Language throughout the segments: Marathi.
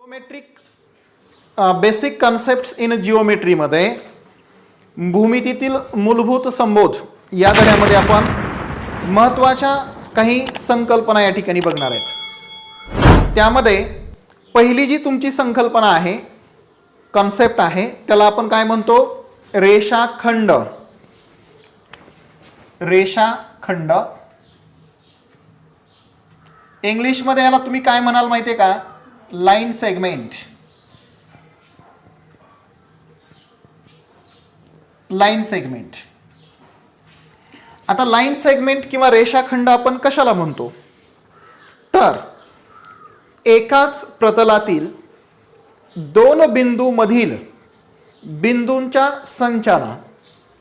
जिओमेट्रिक बेसिक कन्सेप्ट्स इन जिओमेट्रीमध्ये भूमितीतील मूलभूत संबोध या धड्यामध्ये आपण महत्त्वाच्या काही संकल्पना या ठिकाणी बघणार आहेत. त्यामध्ये पहिली जी तुमची संकल्पना आहे, कन्सेप्ट आहे, त्याला आपण काय म्हणतो? रेषाखंड. रेषाखंड इंग्लिशमध्ये याला तुम्ही काय म्हणाल माहिती आहे का? Line segment. Line segment. आता लाईन सेगमेंट किंवा रेषाखंड आपण कशाला म्हणतो? तर एकाच प्रतलातील दोन बिंदूमधील बिंदूंच्या संचाला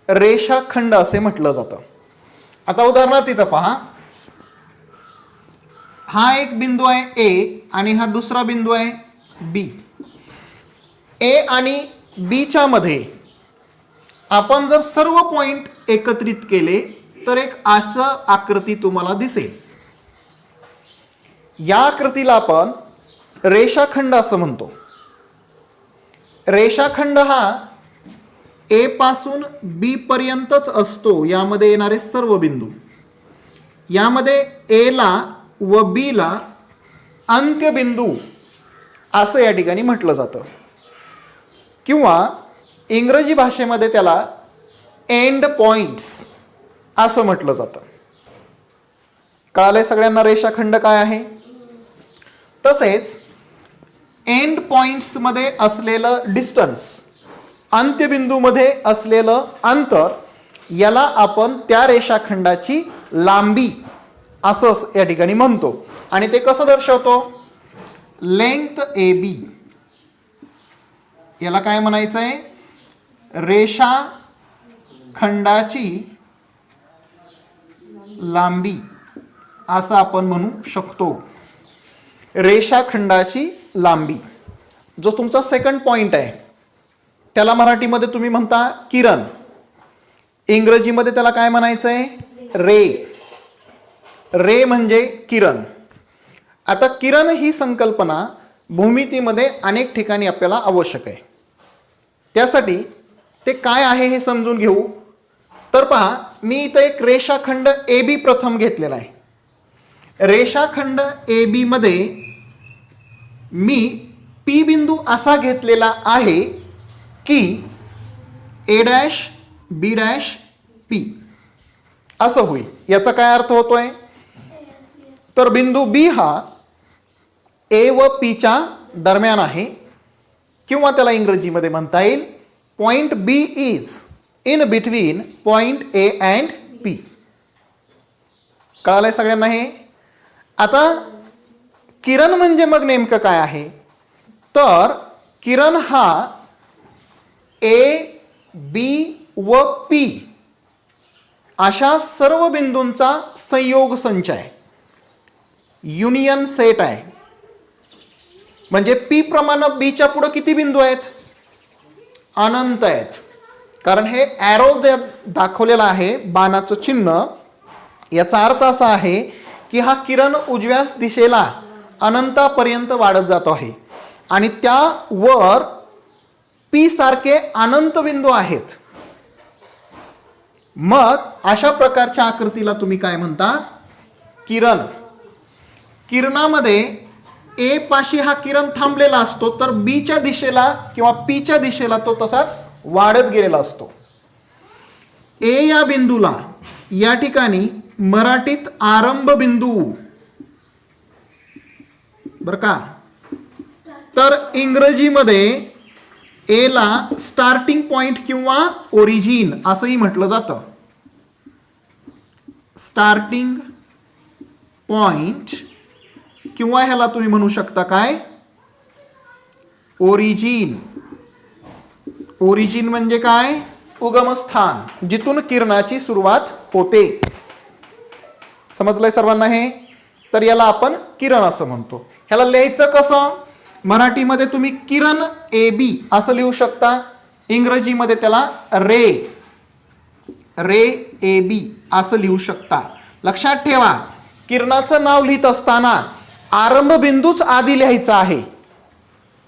रेषाखंड असे म्हटलं जातं. आता उदाहरणार्थ इथं पहा, हा एक बिंदू आहे ए आणि हा दुसरा बिंदू आहे बी. ए आणि बीच्या मध्ये आपण जर सर्व पॉइंट एकत्रित केले तर एक असं आकृती तुम्हाला दिसेल. या आकृतीला आपण रेषाखंड असं म्हणतो. रेषाखंड हा ए पासून बी पर्यंतच असतो. यामध्ये येणारे सर्व बिंदू, यामध्ये ए ला व बी ला अंत्यबिंदू असं या ठिकाणी म्हटलं जातं, किंवा इंग्रजी भाषेमध्ये त्याला एंड पॉइंट्स असं म्हटलं जातं. कळालंय सगळ्यांना रेषाखंड काय आहे? तसेच एंड पॉइंट्स मध्ये असलेलं डिस्टन्स, अंत्यबिंदूमध्ये असलेलं अंतर, याला आपण त्या रेषाखंडाची लांबी असं या ठिकाणी म्हणतो. आणि ते कसं दर्शवतो? Length A B. याला काय म्हणायचं आहे? रेषाखंडाची लांबी असं आपण म्हणू शकतो. रेषाखंडाची लांबी. जो तुमचा सेकंड पॉइंट आहे त्याला मराठीमध्ये तुम्ही म्हणता किरण, इंग्रजीमध्ये त्याला काय म्हणायचं आहे? रे. रे म्हणजे किरण. आता किरण ही संकल्पना भूमितीमध्ये अनेक ठिकाणी आपल्याला आवश्यक आहे. त्यासाठी ते काय आहे हे समजून घेऊ. तर पहा, मी इथं एक रेषाखंड ए बी प्रथम घेतलेला आहे. रेषाखंड ए बी मध्ये मी पी बिंदू असा घेतलेला आहे की A dash B dash P असं होईल. याचा काय अर्थ होतोय? तर बिंदू बी हा ए व पीच्या दरम्यान आहे, किंवा त्याला इंग्रजीमध्ये म्हणता येईल point B is in between point A and P. कळालंय सगळ्यांना हे? आता किरण म्हणजे मग नेमकं काय आहे? तर किरण हा ए बी व पी अशा सर्व बिंदूंचा संयोग संच आहे, युनियन सेट आहे. म्हणजे पी प्रमाणे बीच्या पुढे किती बिंदू आहेत? अनंत आहेत. कारण हे ॲरो दाखवलेला आहे, बाणाचं चिन्ह, याचा अर्थ असा आहे की हा किरण उजव्या दिशेला अनंतापर्यंत वाढत जातो आहे आणि त्यावर पी सारखे अनंत बिंदू आहेत. मग अशा प्रकारच्या आकृतीला तुम्ही काय म्हणता? किरण. किरणामध्ये ए पाशी हा किरण थांबलेला असतो, तर बीच्या दिशेला किंवा पीच्या दिशेला तो तसाच वाढत गेलेला असतो. ए या बिंदूला या ठिकाणी मराठीत आरंभ बिंदू बर का, तर इंग्रजीमध्ये ए ला स्टार्टिंग पॉइंट किंवा ओरिजिन असंही म्हटलं जातं. स्टार्टिंग पॉइंट किंवा ह्याला तुम्ही म्हणू शकता काय? ओरिजिन. ओरिजिन म्हणजे काय? उगमस्थान, जिथून किरणाची सुरुवात होते. समजलंय सर्वांना हे? तर याला आपण किरण असं म्हणतो. ह्याला लिहायचं कसं? मराठीमध्ये तुम्ही किरण ए बी असं लिहू शकता, इंग्रजीमध्ये त्याला रे, रे ए बी असं लिहू शकता. लक्षात ठेवा, किरणाचं नाव लिहित असताना आरंभ बिंदूच आधी लिहायचा आहे.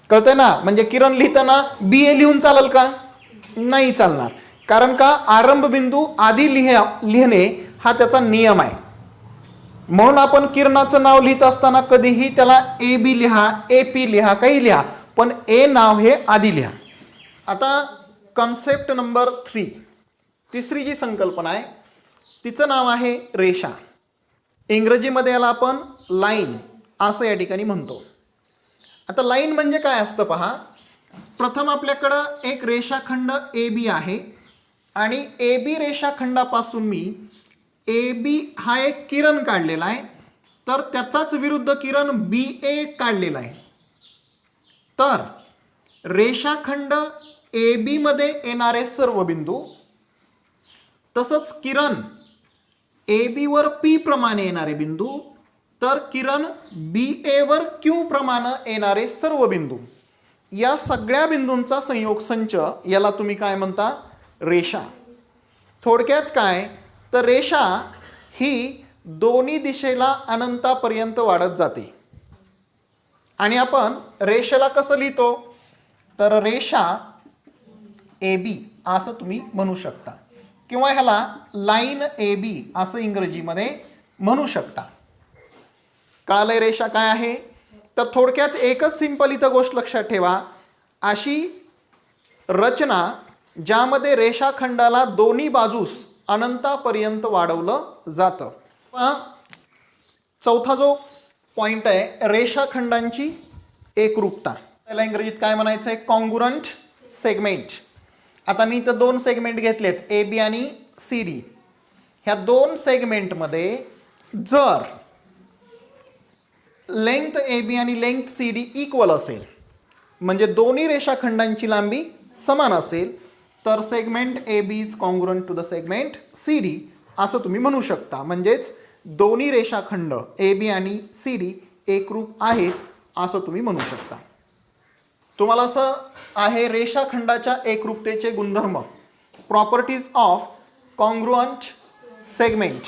कळतंय ना? म्हणजे किरण लिहिताना बी ए लिहून चालेल का? नाही चालणार. कारण का आरंभ बिंदू आधी लिहिणे हा त्याचा नियम आहे. म्हणून आपण किरणाचं नाव लिहित असताना कधीही त्याला ए बी लिहा, ए पी लिहा, काही लिहा, पण ए नाव हे आधी लिहा. आता कन्सेप्ट नंबर 3, तिसरी जी संकल्पना आहे तिचं नाव आहे रेषा. इंग्रजीमध्ये याला आपण लाईन असं या ठिकाणी म्हणतो. आता लाईन म्हणजे काय असतं पहा. प्रथम आपल्याकडं एक रेषाखंड ए बी आहे आणि A B रेषाखंडापासून me A B हा एक किरण काढलेला आहे, तर त्याचाच विरुद्ध किरण बी ए काढलेला आहे. तर रेषाखंड ए बी मध्ये येणारे सर्व बिंदू, तसंच किरण ए बी वर पी प्रमाणे येणारे बिंदू, तर किरण बी ए वर क्यू प्रमाणे येणारे सर्व बिंदू, या सगळ्या बिंदूंचा संयोग संच याला तुम्ही काय म्हणता? रेषा. थोडक्यात काय तर रेषा ही दोन्ही दिशेला अनंतापर्यंत वाढत जाते. आणि आपण रेषेला कसं लिहितो? तर रेषा ए बी असं तुम्ही म्हणू शकता, किंवा ह्याला लाईन ए बी असं इंग्रजीमध्ये म्हणू शकता. कळालंय रेषा काय आहे? तर थोडक्यात एकच सिंपल इथं गोष्ट लक्षात ठेवा, अशी रचना ज्यामध्ये रेषाखंडाला दोन्ही बाजूस अनंतापर्यंत वाढवलं जातं. चौथा जो पॉइंट आहे रेषाखंडांची एकरूपता. त्याला इंग्रजीत काय म्हणायचं आहे? Congruent segment. आता मी इथं 2 सेगमेंट घेतलेत, ए बी आणि सी डी. ह्या 2 सेगमेंटमध्ये जर लेंथ ए बी आणि लेंथ सी डी इक्वल असेल, म्हणजे दोन्ही रेषाखंडांची लांबी समान असेल, तर segment A B is congruent to the segment C D असं तुम्ही म्हणू शकता. म्हणजेच दोन्ही रेषाखंड ए बी आणि सी डी एकरूप आहेत असं तुम्ही म्हणू शकता. तुम्हाला असं आहे रेषाखंडाच्या एकरूपतेचे गुणधर्म, प्रॉपर्टीज ऑफ कॉन्ग्रुअंट सेगमेंट.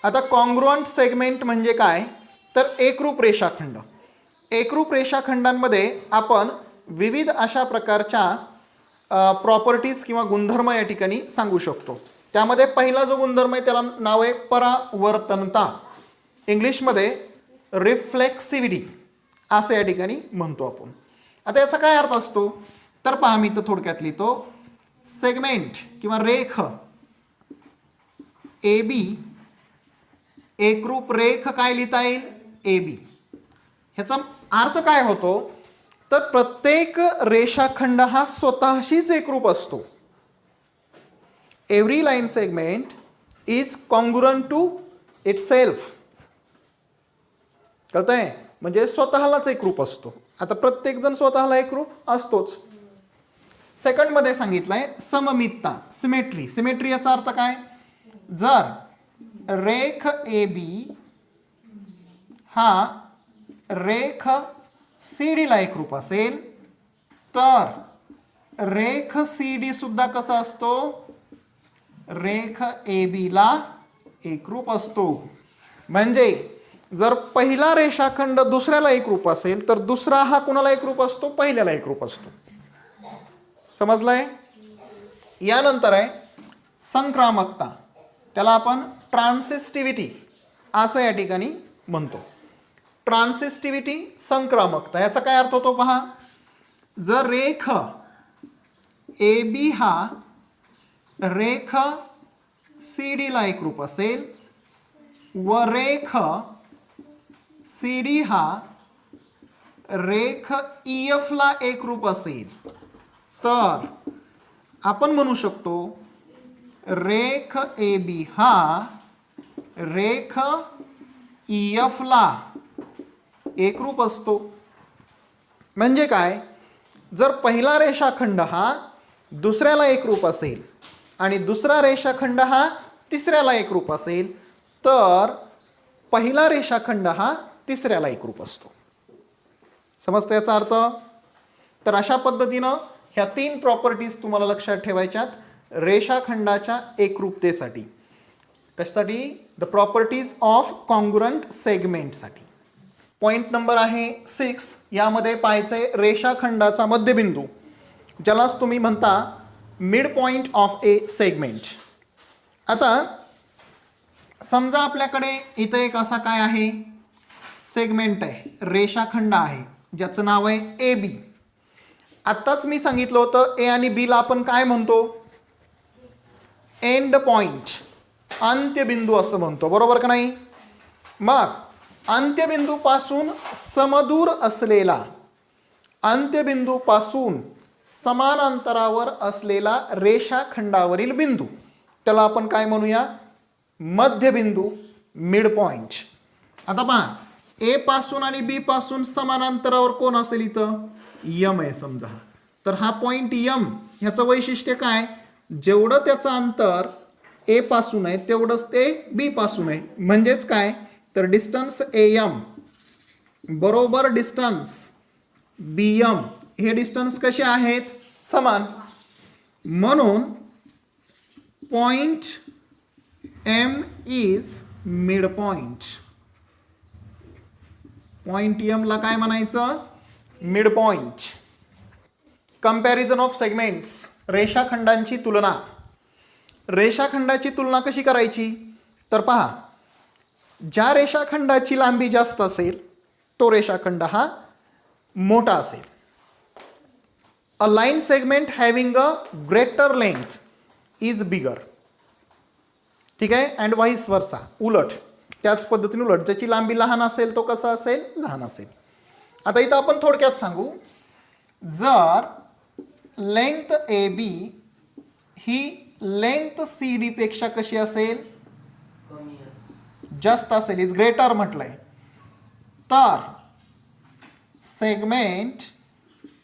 आता कॉन्ग्रुअंट सेगमेंट म्हणजे काय? तर एकरूप रेषाखंड. एकरूप रेषाखंडांमध्ये आपण विविध अशा प्रकारच्या प्रॉपर्टीज किंवा गुणधर्म या ठिकाणी सांगू शकतो. त्यामध्ये पहिला जो गुणधर्म आहे त्याला नाव आहे परावर्तनता. इंग्लिशमध्ये रिफ्लेक्सिव्हिटी असं या ठिकाणी म्हणतो आपण. आता याचा काय अर्थ असतो? तर पहा मी इथं थोडक्यात लिहितो. सेगमेंट किंवा रेख ए बी, एकरूप रेख काय लिहिता येईल? A B. ह्याचा अर्थ काय होतो? तर प्रत्येक रेषाखंड हा स्वतःशीच एकरूप असतो. Every line segment is congruent to itself. कळतंय? म्हणजे स्वतःलाच एकरूप असतो. आता प्रत्येक जण स्वतःला एकरूप असतोच. सेकंडमध्ये सांगितलंय सममितता, सिमेट्री. सिमेट्री याचा अर्थ काय? जर रेख ए बी हा रेख सी डीला एकरूप असेल, तर रेख सी डी सुद्धा कसा असतो? रेख ए बीला एकरूप असतो. म्हणजे जर पहिला रेषाखंड दुसऱ्याला एकरूप असेल, तर दुसरा हा कुणाला एकरूप असतो? पहिल्याला एकरूप असतो. समजलंय? यानंतर आहे संक्रामकता. त्याला आपण ट्रान्सिस्टिव्हिटी असं या ठिकाणी म्हणतो. ट्रान्सिस्टिव्हिटी, संक्रामकता याचा काय अर्थ होतो पहा. जर रेख ए बी हा रेख सी डीला एकरूप असेल व रेख सी डी हा रेख ई एफ ला एकरूप असेल, तर आपण म्हणू शकतो रेख ए बी हा रेख ई एफ ला एकरूप असतो. म्हणजे काय? जर पहिला रेषाखंड हा दुसऱ्याला एकरूप असेल आणि दुसरा रेषाखंड हा तिसऱ्याला एकरूप असेल, तर पहिला रेषाखंड हा तिसऱ्याला एकरूप असतो. समजतं याचा अर्थ? तर अशा पद्धतीनं ह्या 3 प्रॉपर्टीज तुम्हाला लक्षात ठेवायच्यात रेषाखंडाच्या एकरूपतेसाठी. कशासाठी? द प्रॉपर्टीज ऑफ कॉन्ग्रुअंट सेगमेंटसाठी. पॉईंट नंबर आहे 6. यामध्ये पाहायचंय रेषाखंडाचा मध्यबिंदू, ज्यालाच तुम्ही म्हणता mid point of a segment. आता समजा आपल्याकडे इथं एक असा काय आहे सेगमेंट आहे, रेषाखंड आहे, ज्याचं नाव आहे ए बी. आत्ताच मी सांगितलं होतं ए आणि बीला आपण काय म्हणतो, एंड पॉइंट, अंत्यबिंदू असं म्हणतो, बरोबर का नाही. मग अंत्यबिंदूपासून समदूर असलेला, अंत्यबिंदूपासून समान अंतरावर असलेला रेषाखंडावरील बिंदू, त्याला आपण काय म्हणूया, मध्यबिंदू, मिड पॉइंट. आता पहा, ए पासून आणि बी पासून समान अंतरावर कोण असेल, इथं यम आहे समजा. तर हा पॉइंट यम, ह्याचं वैशिष्ट्य काय, जेवढं त्याचं अंतर ए पासून आहे तेवढंच ते बी पासून आहे. म्हणजेच काय, तर डिस्टन्स ए एम बरोबर डिस्टन्स बी एम, हे डिस्टन्स कसे आहेत, समान. म्हणून point M is mid point. Point M ला काय म्हणायचं, mid point. Comparison of segments, रेषाखंडांची तुलना. रेषाखंडाची तुलना कशी करायची, तर पहा, ज्या रेषाखंडाची लांबी जास्त असेल तो रेषाखंड हा मोठा असेल. अ line segment having a greater length is bigger. ठीक आहे, अँड व्हाईस वर्सा, उलट, त्याच पद्धतीने उलट, ज्याची लांबी लहान असेल तो कसा असेल, लहान असेल. आता इथं आपण थोडक्यात सांगू, जर लेंथ ए बी ही लेंथ सी डी पेक्षा कशी असेल, जास्त असेल, इज ग्रेटर म्हटलंय, तर segment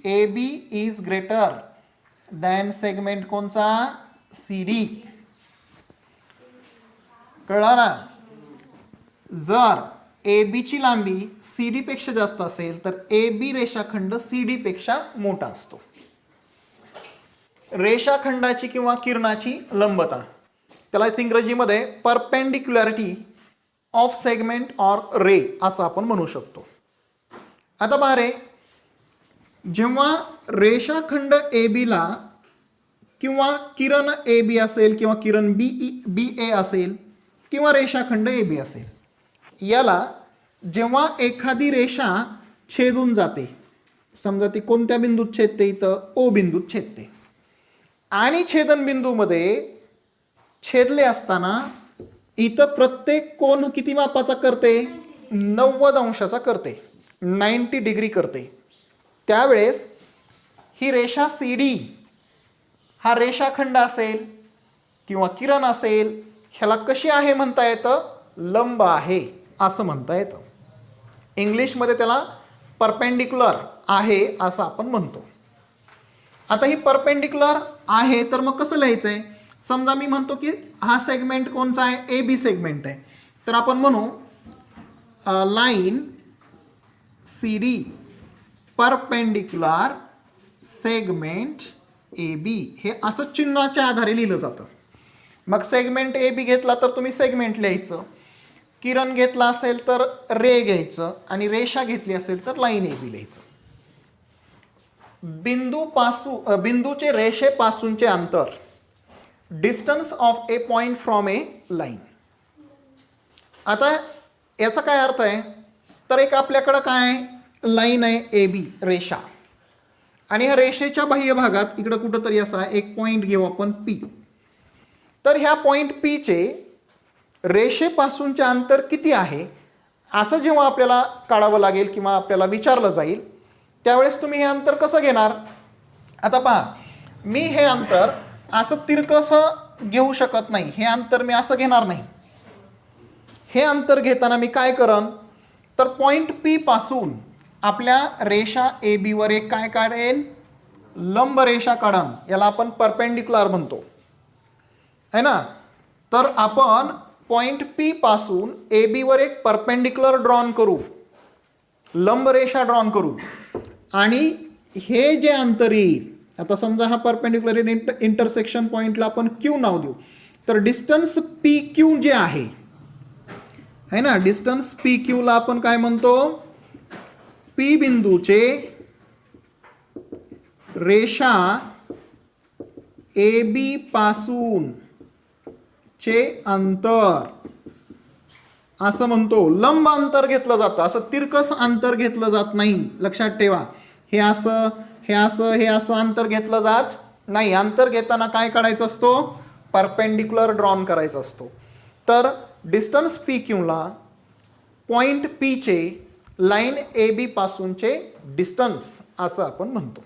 A B is greater than segment कोणचा, सी डी. कळलं ना. जर ए बीची लांबी सी डी पेक्षा जास्त असेल तर ए बी रेषाखंड सी डी पेक्षा मोठा असतो. रेषाखंडाची किंवा किरणाची लंबता, त्यालाच इंग्रजीमध्ये परपेंडिक्युलॅरिटी ऑफ सेगमेंट ऑर रे असं आपण म्हणू शकतो. आता पहा रे, जेव्हा रेषाखंड ए बीला किंवा किरण ए बी असेल किंवा किरण बी ए असेल किंवा रेषाखंड ए बी असेल, याला जेव्हा एखादी रेषा छेदून जाते, समजा ती कोणत्या बिंदूत छेदते, इथं ओ बिंदूत छेदते, आणि छेदनबिंदूमध्ये छेदले असताना इथं प्रत्येक कोन किती मापाचा करते, 90 अंशाचा करते, 90 डिग्री करते. त्यावेळेस ही रेषा सी डी हा रेषाखंड असेल किंवा किरण असेल, ह्याला कशी आहे म्हणता येतं, लंब आहे असं म्हणता येतं. इंग्लिशमध्ये त्याला परपेंडिक्युलर आहे असं आपण म्हणतो. आता ही परपेंडिक्युलर आहे तर मग कसं लिहायचं आहे, समजा मी म्हणतो की हा सेगमेंट कोणचा आहे, ए बी सेगमेंट आहे, तर आपण म्हणू line C D perpendicular segment A B, हे असं चिन्हाच्या आधारे लिहिलं जातं. मग सेगमेंट ए बी घेतला तर तुम्ही सेगमेंट लिहायचं, किरण घेतला असेल तर रे घ्यायचं, आणि रेषा घेतली असेल तर लाईन ए बी लिहायचं. बिंदूचे रेषेपासूनचे अंतर, distance of A point from A line. आता याचा काय अर्थ आहे, तर एक आपल्याकडं काय लाईन आहे ए बी रेषा, आणि ह्या रेषेच्या बाह्य भागात इकडं कुठंतरी असा एक पॉईंट घेऊ आपण पी. तर ह्या पॉईंट पीचे रेषेपासूनचे अंतर किती आहे असं जेव्हा आपल्याला काढावं लागेल किंवा आपल्याला विचारलं जाईल, त्यावेळेस तुम्ही हे अंतर कसं घेणार. आता पहा, मी हे अंतर असं तिरकसं घेऊ शकत नाही, हे अंतर मी असं घेणार नाही. हे अंतर घेताना मी काय करन, तर पॉईंट पी पासून आपल्या रेषा ए बी वर एक काय काढेन, लंब रेषा काढन, याला आपण परपेंडिक्युलर म्हणतो है ना. तर आपण पॉईंट पी पासून ए बी वर एक परपेंडिक्युलर ड्रॉन करू, लंब रेषा ड्रॉन करू, आणि हे जे अंतर येईल, आता समजा हा परपेंडिक्युलर इंटरसेक्शन पॉईंटला आपण क्यू नाव देऊ, तर डिस्टन्स पी क्यू जे आहे ना, डिस्टन्स पी क्यूला आपण काय म्हणतो, पी बिंदूचे रेषा ए बी पासून चे अंतर असं म्हणतो. लंब अंतर घेतलं जातं, असं तिरकस अंतर घेतलं जात नाही. लक्षात ठेवा, हे असं हे असं हे असं अंतर घेतलं जात नाही. अंतर घेताना काय काढायचं असतो, परपेंडिक्युलर ड्रॉन करायचा असतो. तर डिस्टन्स पी क्यूला पॉइंट पी चे लाईन ए बी पासूनचे डिस्टन्स असं आपण म्हणतो.